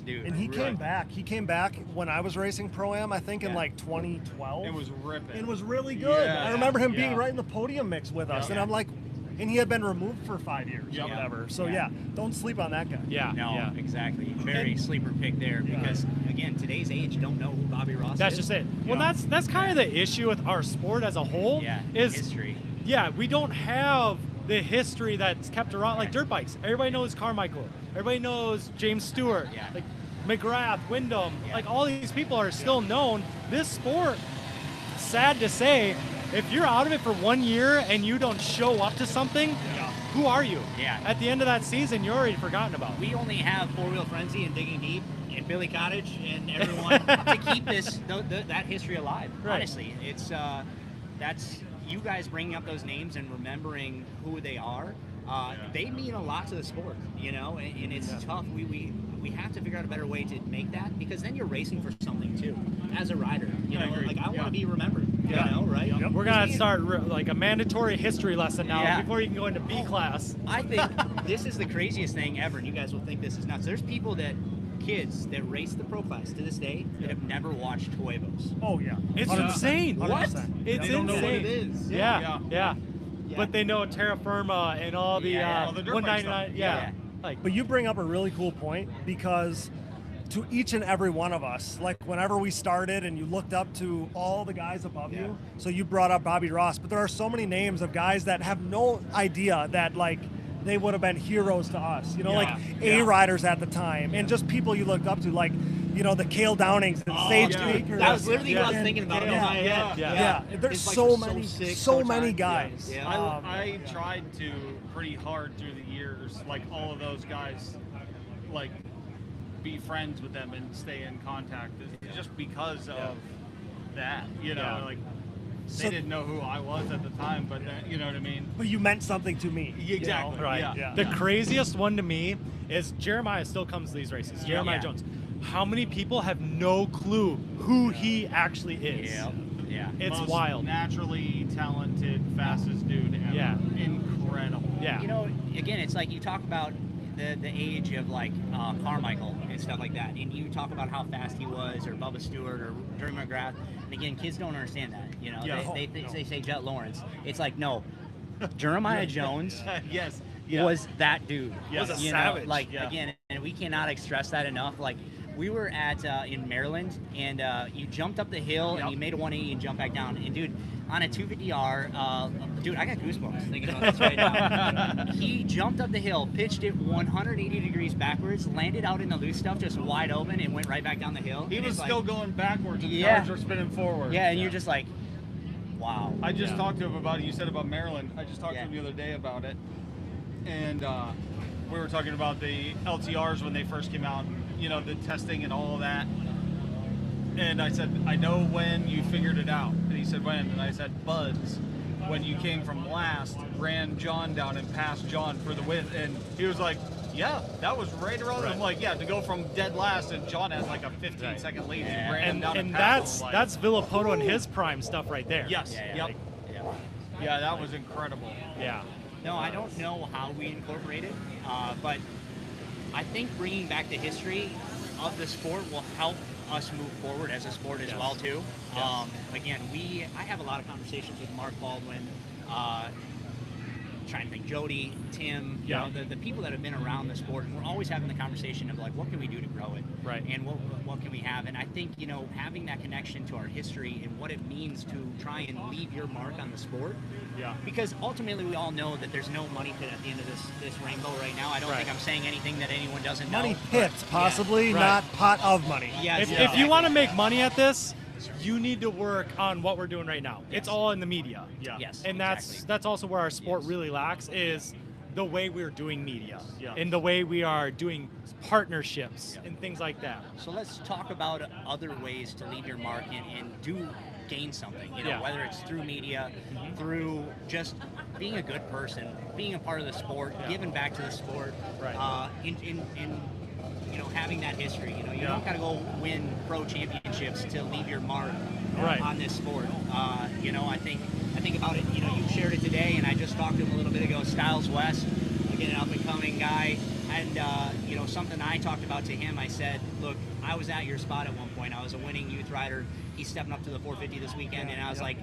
dude. And he came back. He came back when I was racing Pro-Am, I think in Yeah. like 2012. it was ripping. It was really good. Yeah. I remember him being Yeah. right in the podium mix with us, and Yeah. I'm like, and he had been removed for 5 years Yep. or whatever. So Yeah. yeah, don't sleep on that guy. Yeah. No, Yeah. exactly. Very sleeper pick there because again, today's age don't know who Bobby Ross That's is. just it. Well, Yeah. that's kind of the issue with our sport as a whole. Yeah, Is history. Yeah, we don't have the history that's kept around, like dirt bikes. Everybody knows Carmichael. Everybody knows James Stewart. Yeah. Like McGrath, Wyndham. Yeah. Like all these people are still known. This sport, sad to say, if you're out of it for 1 year and you don't show up to something, who are you? Yeah. At the end of that season, you're already forgotten about. We only have Four Wheel Frenzy and Digging Deep and Billy Cottage and everyone to keep that history alive. Right. Honestly, it's that's you guys bringing up those names and remembering who they are. They mean a lot to the sport, you know, and it's tough. We have to figure out a better way to make that because then you're racing for something too, as a rider. You know, agree. like I want to Yeah. be remembered. Yeah. You know, right? We're gonna start like a mandatory history lesson now Yeah. before you can go into B class. I think this is the craziest thing ever, and you guys will think this is nuts. There's kids that race the pro class to this day that have never watched Huevos. Oh yeah, It's 100%. insane. 100%. It's They don't know insane. what it is. Yeah. Yeah. But they know Terra Firma and all the Yeah. All the dirt bike 199. stuff. Yeah. Yeah. Like But you bring up a really cool point because to each and every one of us, like whenever we started and you looked up to all the guys above you, so you brought up Bobby Ross, but there are so many names of guys that have no idea that like they would have been heroes to us, you know, like A riders at the time and just people you looked up to. Like the Cale Downings and Sage yeah. Bakers. That was literally what I was and- thinking about. Yeah, in my head. yeah. There's His bikes so are many, sick, so many tight. guys. Yeah. I tried to pretty hard through the years, like all of those guys, like be friends with them and stay in contact, just because of that. Like they didn't know who I was at the time, but you know what I mean. But you meant something to me. Exactly. Right. Yeah. The craziest one to me is Jeremiah still comes to these races. Jeremiah Yeah. Jones. How many people have no clue who he actually is? Yeah. It's Most wild. naturally talented, fastest dude ever. Yeah. Incredible. Yeah. Again, it's like you talk about the age of like Carmichael and stuff like that, and you talk about how fast he was, or Bubba Stewart, or Jerry McGrath. And again, kids don't understand that. Yeah. They say Jet Lawrence. It's like, no, Jeremiah Jones Yes. was that dude. Was a savage. Again, and we cannot stress that enough. Like, we were at in Maryland, and you jumped up the hill and you made a 180 and jumped back down. And dude, on a 250R, dude, I got goosebumps thinking about this right now. He jumped up the hill, pitched it 180 degrees backwards, landed out in the loose stuff just wide open, and went right back down the hill. He And was it's still like, going backwards, and the Yeah. cars were spinning forward. yeah, and you're just like, wow. I just talked to him about it. You said about Maryland. I just talked Yeah. to him the other day about it, and we were talking about the LTRs when they first came out. The testing and all of that. And I said, I know when you figured it out. And he said, when? And I said, Buds, when you came from last, ran John down and passed John for the win. And he was like, yeah, that was right around. I'm like, yeah, to go from dead last, and John has like a 15-second lead. Yeah. He ran him down And and passed him, like- that's Villapoto and his prime stuff right there. Yes. Yeah. Yep. Yeah. Yeah, that was incredible. Yeah. No, I don't know how we incorporate it, but I think bringing back the history of the sport will help us move forward as a sport as well too. Again, I have a lot of conversations with Mark Baldwin, trying to think, Jody, Tim, the people that have been around the sport, and we're always having the conversation of like, what can we do to grow it, Right. and what can we have? And I think having that connection to our history and what it means to try and leave your mark on the sport. Yeah. Because ultimately, we all know that there's no money pit at the end of this rainbow right now. I don't think I'm saying anything that anyone doesn't know. Money pits, possibly, Right. not pot of money. Yeah. If you want to make money at this, you need to work on what we're doing right now. It's all in the media. Yeah. Yes. And exactly. that's also where our sport really lacks, is the way we're doing media. Yeah. And the way we are doing partnerships and things like that. So let's talk about other ways to leave your mark and do gain something. Yeah. Whether it's through media, through just being a good person, being a part of the sport, giving back to the sport. Right. In having that history. You don't gotta go win pro championships to leave your mark Right. on this sport. I think about it. You shared it today, and I just talked to him a little bit ago. Styles West, again, an up and coming guy, and something I talked about to him. I said, look, I was at your spot at one point. I was a winning youth rider. He's stepping up to the 450 this weekend, and I was like,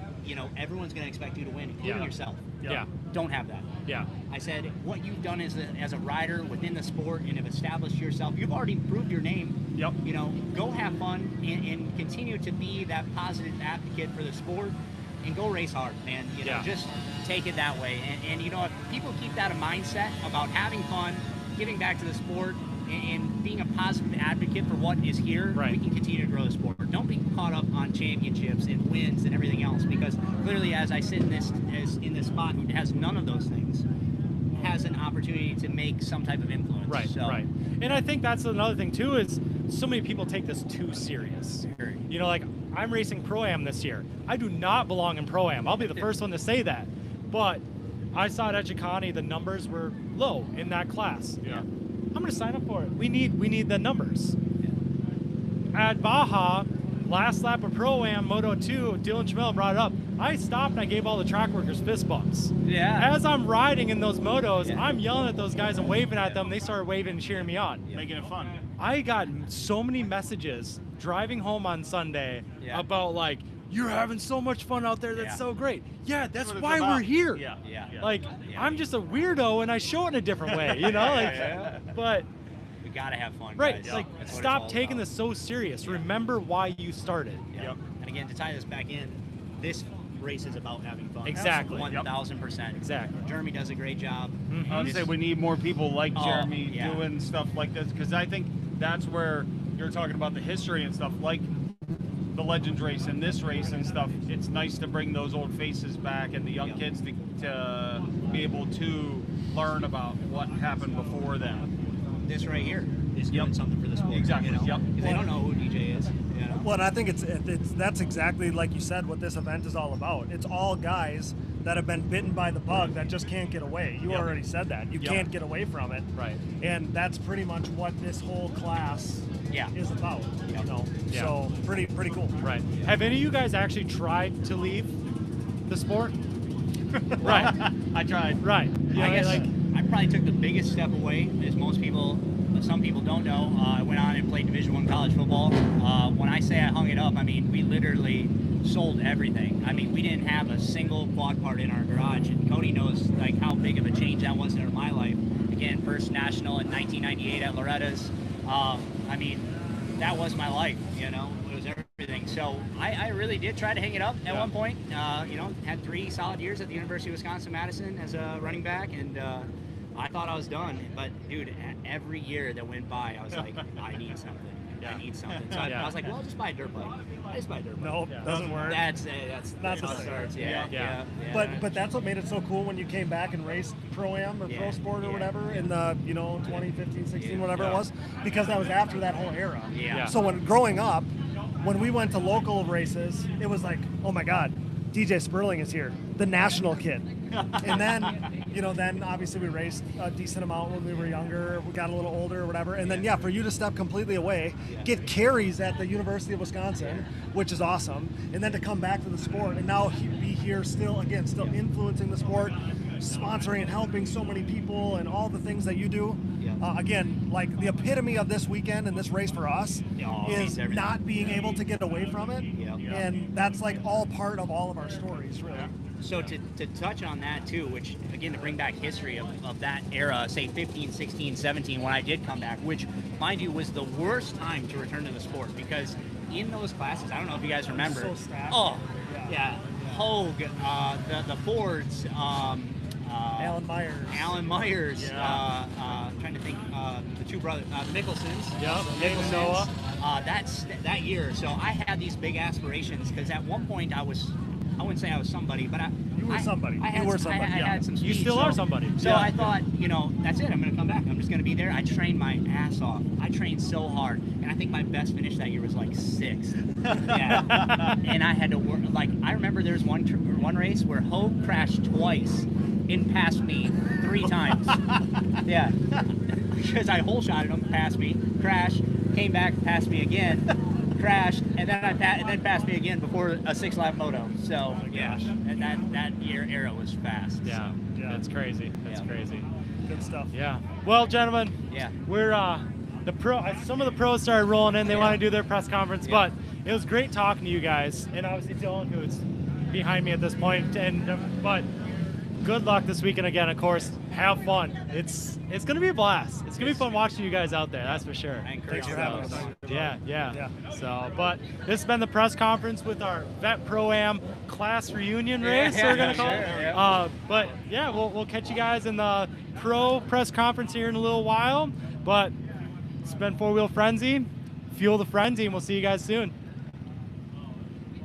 everyone's gonna expect you to win, including yourself. Yeah. Don't have that. Yeah. I said, what you've done as a rider within the sport and have established yourself, you've already proved your name. Yep. Go have fun and continue to be that positive advocate for the sport, and go race hard, man. Just take it that way. And if people keep that a mindset about having fun, giving back to the sport, and being a positive advocate for what is here, Right. we can continue to grow the sport. Don't be caught up on championships and wins and everything else, because clearly, as I sit in this spot who has none of those things, has an opportunity to make some type of influence. Right, So, right. And I think that's another thing too, is so many people take this too serious. Like I'm racing Pro-Am this year. I do not belong in Pro-Am. I'll be the first one to say that. But I saw at Echecani the numbers were low in that class. Yeah. I'm gonna sign up for it. We need the numbers. At Baja, last lap of Pro-Am Moto 2, Dylan Jamel brought it up. I stopped and I gave all the track workers fist bumps. Yeah. As I'm riding in those motos, Yeah. I'm yelling at those guys and waving at them. They started waving and cheering me on. Making it fun. I got so many messages driving home on Sunday about like, you're having so much fun out there. That's Yeah. so great. Yeah, that's what it's why about. we're here. Yeah. Yeah. Like, Yeah. I'm just a weirdo and I show it in a different way, But We gotta have fun, right, guys. like, That's what it's stop all taking about. this so serious. Remember why you started. Yeah. Yep. And again, to tie this back in, this race is about having fun. Exactly. 1,000%. Exactly. Jeremy does a great job. I would say we need more people like Oh, Jeremy yeah. doing stuff like this, because I think that's where you're talking about the history and stuff, like the Legends race and this race and stuff, it's nice to bring those old faces back and the young kids to be able to learn about what happened before them. This right here is doing something for the sport. Exactly. You know? Yep. 'Cause they don't know who DJ is. You know? Well, and I think that's exactly like you said what this event is all about. It's all guys that have been bitten by the bug that just can't get away. You already said that. You can't get away from it. Right. And that's pretty much what this whole class is about. You know. Yeah. So pretty cool. Right. Have any of you guys actually tried to leave the sport? Right. I tried. Right. Yeah, I guess like, I probably took the biggest step away, as some people don't know. I went on and played Division I college football. When I say I hung it up, I mean we literally sold everything. I mean we didn't have a single quad part in our garage, and Cody knows like how big of a change that was in my life. Again, first national in 1998 at Loretta's. I mean that was my life. You know, it was everything. So I really did try to hang it up at one point. You know, had 3 solid years at the University of Wisconsin-Madison as a running back, and I thought I was done. But dude, every year that went by, I was like, I need something. I need something. So I was like, well, I'll just buy a dirt bike. I just buy a dirt bike. Nope, doesn't work. That's Not how the it same. starts. Yeah. Yeah. But that's what made it so cool when you came back and raced Pro-Am or Pro Sport or whatever in the 2015, 16, whatever it was, because that was after that whole era. Yeah. So when growing up, when we went to local races, it was like, oh my God, DJ Sperling is here, the national kid. And then, then obviously we raced a decent amount when we were younger, we got a little older or whatever. And then, for you to step completely away, get carries at the University of Wisconsin, which is awesome. And then to come back to the sport and now be here still influencing the sport, sponsoring and helping so many people and all the things that you do. Again, like the epitome of this weekend and this race for us is not being able to get away from it. And that's like all part of all of our stories, really. So to touch on that too, which again to bring back history of that era, say 15, 16, 17, when I did come back, which mind you was the worst time to return to the sport because in those classes, I don't know if you guys remember. So stacked. Oh, yeah. Hogue, the Fords, Alan Myers. Trying to think, the two brothers, the Mickelsons. Noah. That year. So I had these big aspirations because at one point I wouldn't say I was somebody, but You were somebody. I had some speed. You still are somebody. So I thought, that's it. I'm going to come back. I'm just going to be there. I trained my ass off. I trained so hard, and I think my best finish that year was like 6th. Yeah. And I had to work. Like I remember there was one race where Hogue crashed twice and passed me 3 times. Yeah. Because I hole shotted him, passed me, crashed, came back, passed me again, crashed, and then passed me again before a 6-lap moto. So and that era was fast. Yeah, that's crazy. That's crazy. Good stuff. Yeah. Well, gentlemen, we're some of the pros started rolling in. They want to do their press conference, but it was great talking to you guys, and obviously Dylan, who's behind me at this point. But good luck this weekend again. Of course, have fun. It's going to be a blast. It's going to be fun watching you guys out there. That's for sure. Thanks for having us. Yeah. So, but this has been the press conference with our Vet Pro-Am class reunion race. We're gonna call it. But we'll catch you guys in the pro press conference here in a little while. But it's been 4-Wheel Frenzy. Fuel the frenzy, and we'll see you guys soon.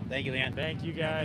Thank you, Leanne. Thank you guys.